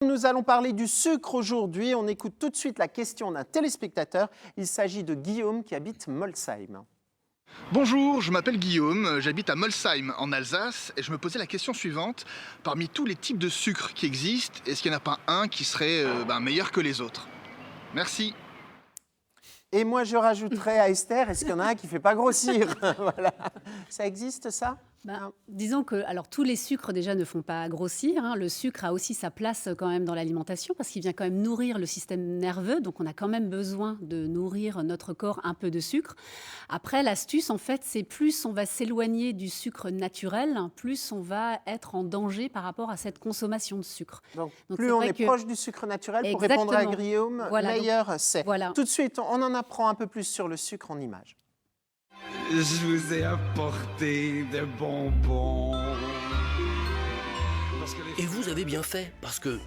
Nous allons parler du sucre aujourd'hui. On écoute tout de suite la question d'un téléspectateur. Il s'agit de Guillaume qui habite Molsheim. Bonjour, je m'appelle Guillaume, j'habite à Molsheim en Alsace et je me posais la question suivante. Parmi tous les types de sucre qui existent, est-ce qu'il n'y en a pas un qui serait meilleur que les autres? Merci. Et moi, je rajouterais à Esther, est-ce qu'il y en a un qui ne fait pas grossir? Voilà. Ça existe, ça? Disons que tous les sucres déjà ne font pas grossir, hein. Le sucre a aussi sa place quand même dans l'alimentation parce qu'il vient quand même nourrir le système nerveux. Donc on a quand même besoin de nourrir notre corps un peu de sucre. Après, l'astuce, en fait, c'est plus on va s'éloigner du sucre naturel, plus on va être en danger par rapport à cette consommation de sucre. Donc Donc, plus c'est on vrai est que- proche du sucre naturel, pour répondre à Exactement. Guillaume, Voilà, meilleur c'est. voilà. Tout de suite, on en apprend un peu plus sur le sucre en images. Je vous ai apporté des bonbons. Et vous avez bien fait, parce que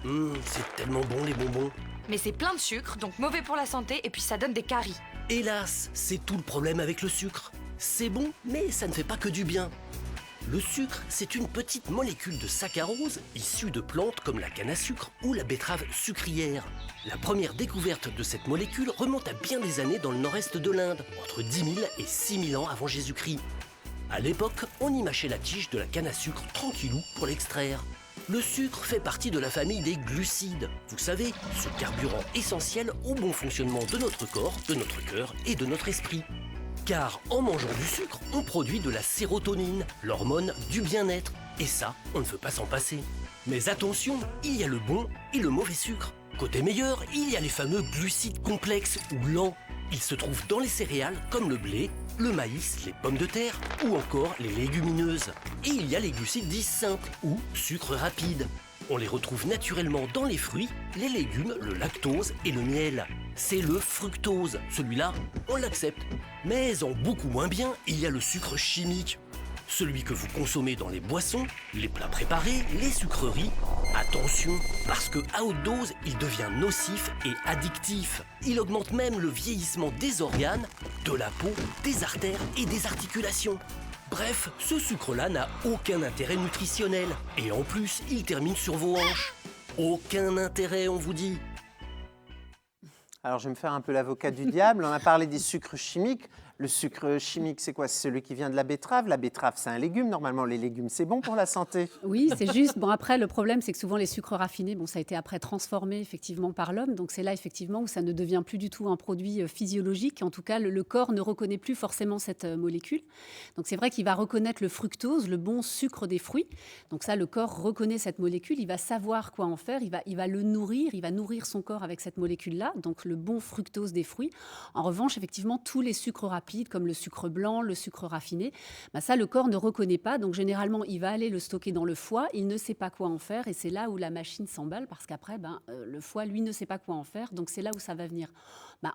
c'est tellement bon les bonbons. Mais c'est plein de sucre, donc mauvais pour la santé, et puis ça donne des caries. Hélas, c'est tout le problème avec le sucre. C'est bon, mais ça ne fait pas que du bien. Le sucre, c'est une petite molécule de saccharose issue de plantes comme la canne à sucre ou la betterave sucrière. La première découverte de cette molécule remonte à bien des années dans le nord-est de l'Inde, entre 10 000 et 6 000 ans avant Jésus-Christ. À l'époque, on y mâchait la tige de la canne à sucre tranquillou pour l'extraire. Le sucre fait partie de la famille des glucides. Vous savez, ce carburant essentiel au bon fonctionnement de notre corps, de notre cœur et de notre esprit. Car en mangeant du sucre, on produit de la sérotonine, l'hormone du bien-être. Et ça, on ne veut pas s'en passer. Mais attention, il y a le bon et le mauvais sucre. Côté meilleur, il y a les fameux glucides complexes ou lents. Ils se trouvent dans les céréales comme le blé, le maïs, les pommes de terre ou encore les légumineuses. Et il y a les glucides dits simples ou sucres rapides. On les retrouve naturellement dans les fruits, les légumes, le lactose et le miel. C'est le fructose. Celui-là, on l'accepte. Mais en beaucoup moins bien, il y a le sucre chimique. Celui que vous consommez dans les boissons, les plats préparés, les sucreries. Attention, parce que à haute dose, il devient nocif et addictif. Il augmente même le vieillissement des organes, de la peau, des artères et des articulations. Bref, ce sucre-là n'a aucun intérêt nutritionnel. Et en plus, il termine sur vos hanches. Aucun intérêt, on vous dit. Alors, je vais me faire un peu l'avocat du diable. On a parlé des sucres chimiques. Le sucre chimique, c'est quoi? C'est celui qui vient de la betterave. La betterave, c'est un légume. Normalement, les légumes, c'est bon pour la santé. Oui, c'est juste. Bon, après, le problème, c'est que souvent les sucres raffinés, ça a été après transformé effectivement par l'homme. Donc c'est là effectivement où ça ne devient plus du tout un produit physiologique. En tout cas, le corps ne reconnaît plus forcément cette molécule. Donc c'est vrai qu'il va reconnaître le fructose, le bon sucre des fruits. Donc ça, le corps reconnaît cette molécule. Il va savoir quoi en faire. Il va le nourrir. Il va nourrir son corps avec cette molécule-là. Donc le bon fructose des fruits. En revanche, effectivement, tous les sucres rapides comme le sucre blanc, le sucre raffiné, ça, le corps ne reconnaît pas. Donc, généralement, il va aller le stocker dans le foie. Il ne sait pas quoi en faire. Et c'est là où la machine s'emballe parce qu'après, le foie, lui, ne sait pas quoi en faire. Donc, c'est là où ça va venir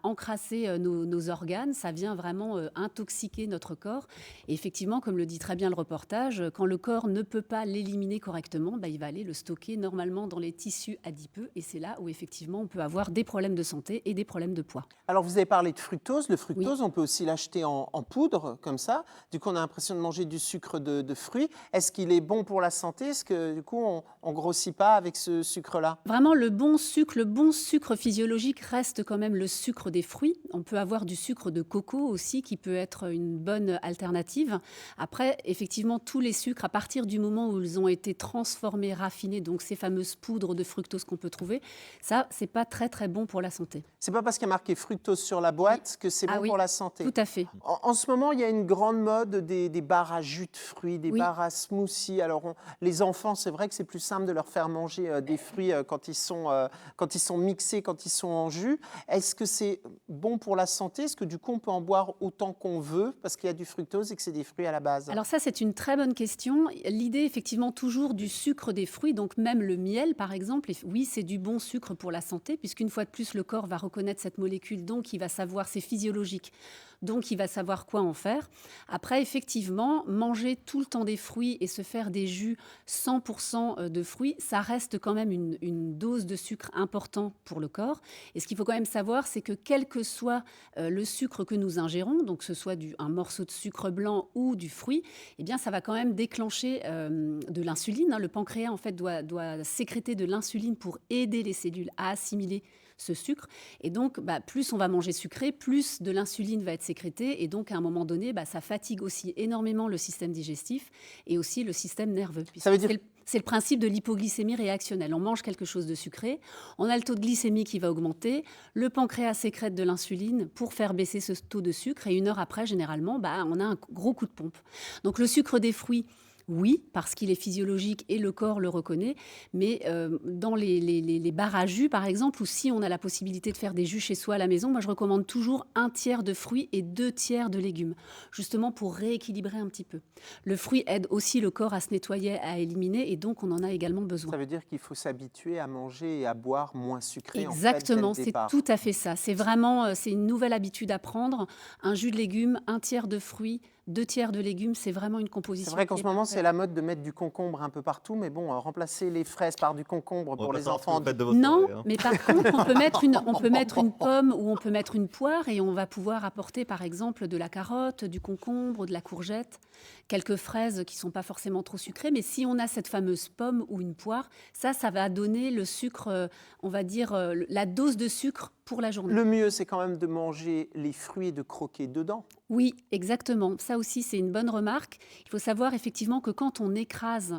encrasser nos organes. Ça vient vraiment intoxiquer notre corps. Et effectivement, comme le dit très bien le reportage, quand le corps ne peut pas l'éliminer correctement, il va aller le stocker normalement dans les tissus adipeux. Et c'est là où, effectivement, on peut avoir des problèmes de santé et des problèmes de poids. Alors, vous avez parlé de fructose. Le fructose, on peut aussi l'acheter en poudre, comme ça. Du coup, on a l'impression de manger du sucre de fruits. Est-ce qu'il est bon pour la santé? Est-ce que, du coup, on ne grossit pas avec ce sucre-là? Vraiment, le bon sucre physiologique reste quand même le sucre des fruits. On peut avoir du sucre de coco aussi, qui peut être une bonne alternative. Après, effectivement, tous les sucres, à partir du moment où ils ont été transformés, raffinés, donc ces fameuses poudres de fructose qu'on peut trouver, ça, c'est pas très, très bon pour la santé. C'est pas parce qu'il y a marqué fructose sur la boîte que c'est bon oui, pour la santé. Tout à fait. En ce moment, il y a une grande mode des bars à jus de fruits, des bars à smoothie. Alors, les enfants, c'est vrai que c'est plus simple de leur faire manger des fruits quand ils sont mixés, quand ils sont en jus. Est-ce que c'est bon pour la santé? Est-ce que du coup, on peut en boire autant qu'on veut parce qu'il y a du fructose et que c'est des fruits à la base? Alors ça, c'est une très bonne question. L'idée, effectivement, toujours du sucre des fruits, donc même le miel, par exemple, oui, c'est du bon sucre pour la santé, puisqu'une fois de plus, le corps va reconnaître cette molécule, donc il va savoir, c'est physiologique. donc il va savoir quoi en faire. Après, effectivement, manger tout le temps des fruits et se faire des jus 100% de fruits, ça reste quand même une dose de sucre importante pour le corps. Et ce qu'il faut quand même savoir, c'est que quel que soit le sucre que nous ingérons, donc que ce soit un morceau de sucre blanc ou du fruit, eh bien, ça va quand même déclencher de l'insuline. Le pancréas, en fait, doit sécréter de l'insuline pour aider les cellules à assimiler ce sucre. Et donc, plus on va manger sucré, plus de l'insuline va être sécrétée. Et donc, à un moment donné, ça fatigue aussi énormément le système digestif et aussi le système nerveux. Ça veut dire... C'est le principe de l'hypoglycémie réactionnelle. On mange quelque chose de sucré, on a le taux de glycémie qui va augmenter, le pancréas sécrète de l'insuline pour faire baisser ce taux de sucre, et 1 heure après, généralement, on a un gros coup de pompe. Donc le sucre des fruits, oui, parce qu'il est physiologique et le corps le reconnaît, mais dans les bars à jus, par exemple, ou si on a la possibilité de faire des jus chez soi à la maison, moi je recommande toujours 1/3 de fruits et 2/3 de légumes, justement pour rééquilibrer un petit peu. Le fruit aide aussi le corps à se nettoyer, à éliminer, et donc on en a également besoin. Ça veut dire qu'il faut s'habituer à manger et à boire moins sucré. Exactement, en fait, dès le départ. c'est tout à fait ça. C'est vraiment c'est une nouvelle habitude à prendre. Un jus de légumes, 1/3 de fruits, 2/3 de légumes, c'est vraiment une composition. C'est vrai qu'en qui ce est moment, parfaite. c'est la mode de mettre du concombre un peu partout, mais bon, remplacer les fraises par du concombre pour les enfants. Non, mais par contre, on peut mettre une pomme ou on peut mettre une poire et on va pouvoir apporter par exemple de la carotte, du concombre, de la courgette, quelques fraises qui ne sont pas forcément trop sucrées. Mais si on a cette fameuse pomme ou une poire, ça va donner le sucre, on va dire, la dose de sucre pour la journée. Le mieux, c'est quand même de manger les fruits et de croquer dedans. Oui, exactement. Ça aussi, c'est une bonne remarque. Il faut savoir effectivement que quand on écrase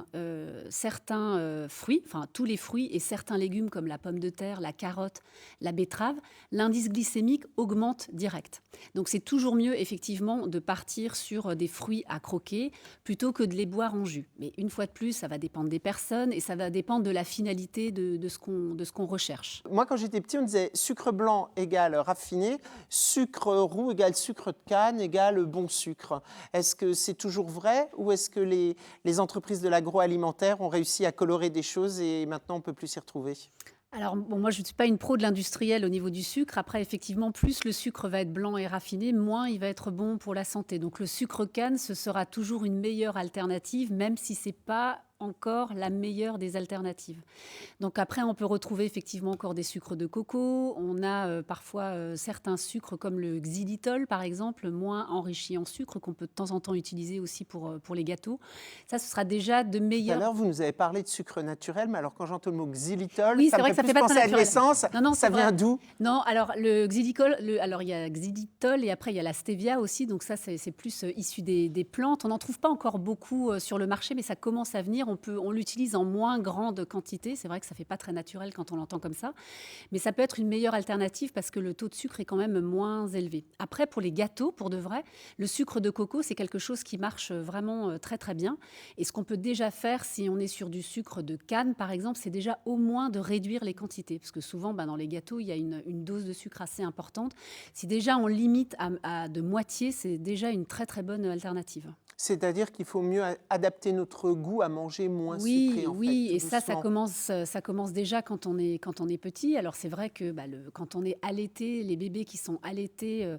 certains fruits, enfin tous les fruits et certains légumes comme la pomme de terre, la carotte, la betterave, l'indice glycémique augmente direct. Donc c'est toujours mieux effectivement de partir sur des fruits à croquer plutôt que de les boire en jus. Mais une fois de plus, ça va dépendre des personnes et ça va dépendre de la finalité de ce qu'on recherche. Moi, quand j'étais petit, on disait sucre blanc égale raffiné, sucre roux égale sucre de canne égale bon sucre. Est-ce que c'est toujours vrai ou est-ce que les entreprises de l'agroalimentaire ont réussi à colorer des choses et maintenant on ne peut plus s'y retrouver ? Alors, moi, je ne suis pas une pro de l'industriel au niveau du sucre. Après, effectivement, plus le sucre va être blanc et raffiné, moins il va être bon pour la santé. Donc, le sucre canne, ce sera toujours une meilleure alternative, même si ce n'est pas encore la meilleure des alternatives. Donc après, on peut retrouver effectivement encore des sucres de coco. On a parfois certains sucres comme le xylitol, par exemple, moins enrichi en sucre, qu'on peut de temps en temps utiliser aussi pour les gâteaux. Ça, ce sera déjà de Tout à meilleurs... l'heure, vous nous avez parlé de sucre naturel, mais alors quand j'entends le mot xylitol, Oui, ça c'est vrai me que fait ça plus fait pas penser très à de naturel. l'essence. Non, Ça c'est vient vrai. d'où ? Non, alors le xylitol, alors il y a xylitol et après il y a la stevia aussi, donc ça c'est plus issu des plantes. On n'en trouve pas encore beaucoup sur le marché, mais ça commence à venir. On l'utilise en moins grande quantité. C'est vrai que ça fait pas très naturel quand on l'entend comme ça, mais ça peut être une meilleure alternative parce que le taux de sucre est quand même moins élevé. Après, pour les gâteaux, pour de vrai, le sucre de coco, c'est quelque chose qui marche vraiment très très bien. Et ce qu'on peut déjà faire si on est sur du sucre de canne, par exemple, c'est déjà au moins de réduire les quantités, parce que souvent, dans les gâteaux, il y a une dose de sucre assez importante. Si déjà on limite à de moitié, c'est déjà une très très bonne alternative. C'est-à-dire qu'il faut mieux adapter notre goût à manger moins sucré. Oui, et tout ça doucement. commence déjà quand on est petit. Alors c'est vrai que quand on est allaité, les bébés qui sont allaités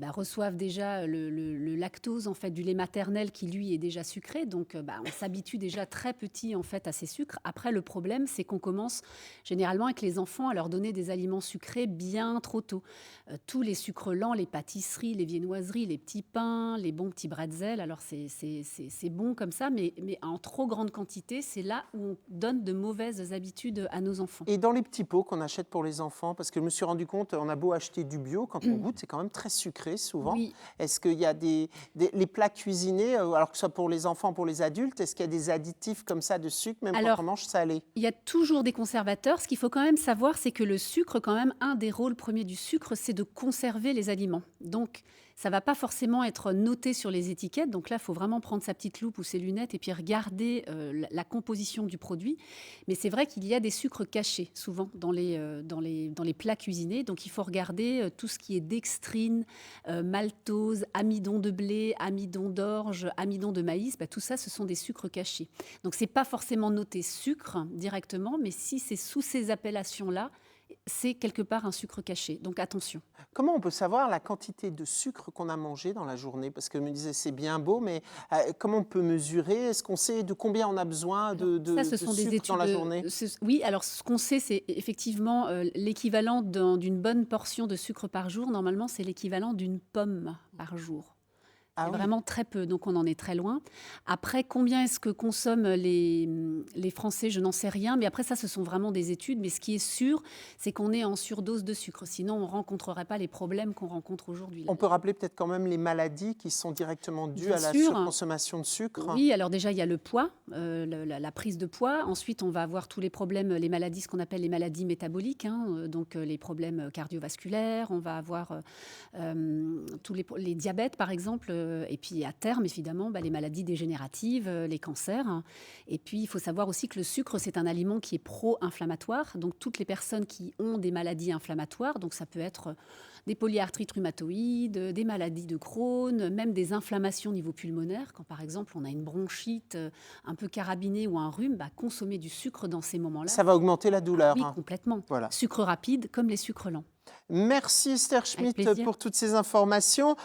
reçoivent déjà le lactose en fait du lait maternel qui lui est déjà sucré. Donc on s'habitue déjà très petit en fait à ces sucres. Après le problème c'est qu'on commence généralement avec les enfants à leur donner des aliments sucrés bien trop tôt. Tous les sucres lents, les pâtisseries, les viennoiseries, les petits pains, les bons petits bretzels. Alors c'est bon comme ça, mais en trop grande quantité, c'est là où on donne de mauvaises habitudes à nos enfants. Et dans les petits pots qu'on achète pour les enfants, parce que je me suis rendu compte, on a beau acheter du bio, quand on goûte, c'est quand même très sucré souvent. Oui. Est-ce qu'il y a les plats cuisinés, alors que ce soit pour les enfants, pour les adultes, est-ce qu'il y a des additifs comme ça de sucre, même Alors, quand on mange salé ? Il y a toujours des conservateurs. Ce qu'il faut quand même savoir, c'est que le sucre, quand même, un des rôles premiers du sucre, c'est de conserver les aliments. Donc, ça ne va pas forcément être noté sur les étiquettes. Donc là, il faut vraiment prendre sa petite loupe ou ses lunettes et puis regarder la composition du produit. Mais c'est vrai qu'il y a des sucres cachés, souvent, dans les plats cuisinés. Donc, il faut regarder tout ce qui est dextrine, maltose, amidon de blé, amidon d'orge, amidon de maïs. Tout ça, ce sont des sucres cachés. Donc, ce n'est pas forcément noté sucre directement, mais si c'est sous ces appellations-là, c'est quelque part un sucre caché. Donc attention. Comment on peut savoir la quantité de sucre qu'on a mangé dans la journée? Parce que je me disais, c'est bien beau, mais comment on peut mesurer? Est-ce qu'on sait de combien on a besoin Ça, ce de sont des sucre dans la études. journée? Oui, alors ce qu'on sait, c'est effectivement l'équivalent d'une bonne portion de sucre par jour. Normalement, c'est l'équivalent d'une pomme par jour. Ah C'est oui. vraiment très peu, donc on en est très loin. Après, combien est-ce que consomment les Français? Je n'en sais rien, mais après ça, ce sont vraiment des études. Mais ce qui est sûr, c'est qu'on est en surdose de sucre. Sinon, on ne rencontrerait pas les problèmes qu'on rencontre aujourd'hui. On peut rappeler peut-être quand même les maladies qui sont directement dues Bien à la sûr. surconsommation de sucre. Oui, alors déjà, il y a le poids, la prise de poids. Ensuite, on va avoir tous les problèmes, les maladies, ce qu'on appelle les maladies métaboliques, donc les problèmes cardiovasculaires. On va avoir tous les diabètes, par exemple, et puis à terme, évidemment, les maladies dégénératives, les cancers. Et puis, il faut savoir aussi que le sucre, c'est un aliment qui est pro-inflammatoire. Donc, toutes les personnes qui ont des maladies inflammatoires, donc ça peut être des polyarthrites rhumatoïdes, des maladies de Crohn, même des inflammations au niveau pulmonaire. Quand, par exemple, on a une bronchite un peu carabinée ou un rhume, consommer du sucre dans ces moments-là. Ça va augmenter la douleur. Oui, complètement. Voilà. Sucre rapide comme les sucres lents. Merci Esther Schmitt plaisir. pour toutes ces informations.